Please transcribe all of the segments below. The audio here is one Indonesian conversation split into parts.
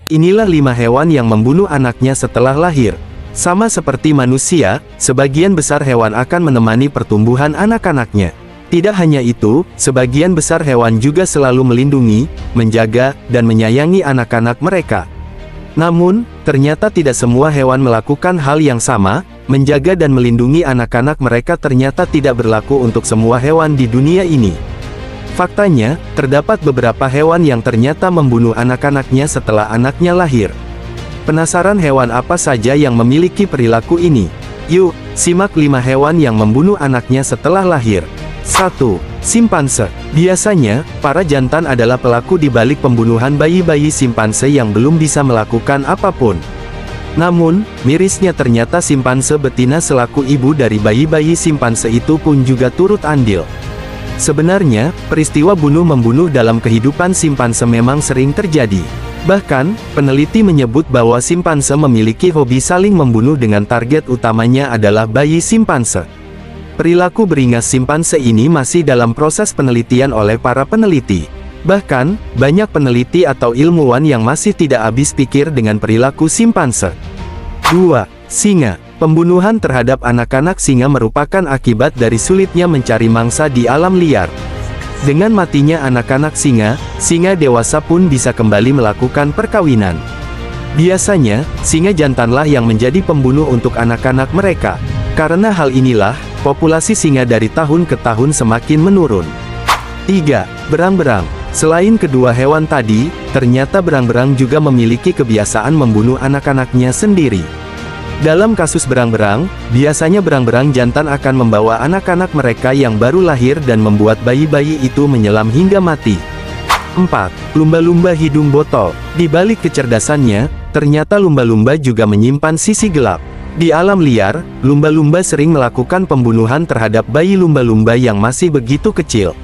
Inilah 5 hewan yang membunuh anaknya setelah lahir. Sama seperti manusia, sebagian besar hewan akan menemani pertumbuhan anak-anaknya. Tidak hanya itu, sebagian besar hewan juga selalu melindungi, menjaga, dan menyayangi anak-anak mereka. Namun, ternyata tidak semua hewan melakukan hal yang sama. Menjaga dan melindungi anak-anak mereka ternyata tidak berlaku untuk semua hewan di dunia ini. Faktanya, terdapat beberapa hewan yang ternyata membunuh anak-anaknya setelah anaknya lahir. Penasaran hewan apa saja yang memiliki perilaku ini? Yuk, simak 5 hewan yang membunuh anaknya setelah lahir. 1. Simpanse. Biasanya, para jantan adalah pelaku di balik pembunuhan bayi-bayi simpanse yang belum bisa melakukan apapun. Namun, mirisnya ternyata simpanse betina selaku ibu dari bayi-bayi simpanse itu pun juga turut andil. Sebenarnya, peristiwa bunuh-membunuh dalam kehidupan simpanse memang sering terjadi. Bahkan, peneliti menyebut bahwa simpanse memiliki hobi saling membunuh dengan target utamanya adalah bayi simpanse. Perilaku beringas simpanse ini masih dalam proses penelitian oleh para peneliti. Bahkan, banyak peneliti atau ilmuwan yang masih tidak habis pikir dengan perilaku simpanse. 2. Singa. Pembunuhan terhadap anak-anak singa merupakan akibat dari sulitnya mencari mangsa di alam liar. Dengan matinya anak-anak singa, singa dewasa pun bisa kembali melakukan perkawinan. Biasanya, singa jantanlah yang menjadi pembunuh untuk anak-anak mereka. Karena hal inilah, populasi singa dari tahun ke tahun semakin menurun. 3. Berang-berang. Selain kedua hewan tadi, ternyata berang-berang juga memiliki kebiasaan membunuh anak-anaknya sendiri. Dalam kasus berang-berang, biasanya berang-berang jantan akan membawa anak-anak mereka yang baru lahir dan membuat bayi-bayi itu menyelam hingga mati. 4. Lumba-lumba hidung botol. Di balik kecerdasannya, ternyata lumba-lumba juga menyimpan sisi gelap. Di alam liar, lumba-lumba sering melakukan pembunuhan terhadap bayi lumba-lumba yang masih begitu kecil.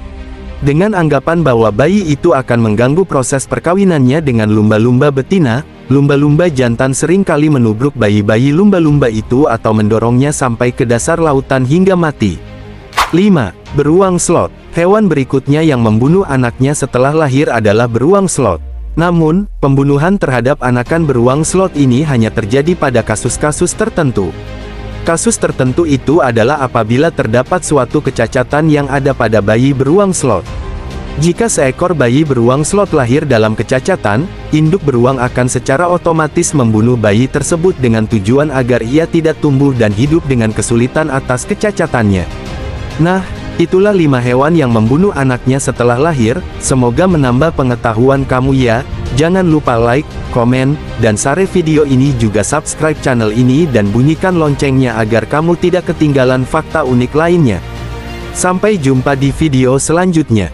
Dengan anggapan bahwa bayi itu akan mengganggu proses perkawinannya dengan lumba-lumba betina, lumba-lumba jantan seringkali menubruk bayi-bayi lumba-lumba itu atau mendorongnya sampai ke dasar lautan hingga mati. 5. Beruang slot. Hewan berikutnya yang membunuh anaknya setelah lahir adalah beruang slot. Namun, pembunuhan terhadap anakan beruang slot ini hanya terjadi pada kasus-kasus tertentu. Kasus tertentu itu adalah apabila terdapat suatu kecacatan yang ada pada bayi beruang slot. Jika seekor bayi beruang slot lahir dalam kecacatan, induk beruang akan secara otomatis membunuh bayi tersebut dengan tujuan agar ia tidak tumbuh dan hidup dengan kesulitan atas kecacatannya. Nah, itulah 5 hewan yang membunuh anaknya setelah lahir. Semoga menambah pengetahuan kamu ya. Jangan lupa like, komen, dan share video ini, juga subscribe channel ini dan bunyikan loncengnya agar kamu tidak ketinggalan fakta unik lainnya. Sampai jumpa di video selanjutnya.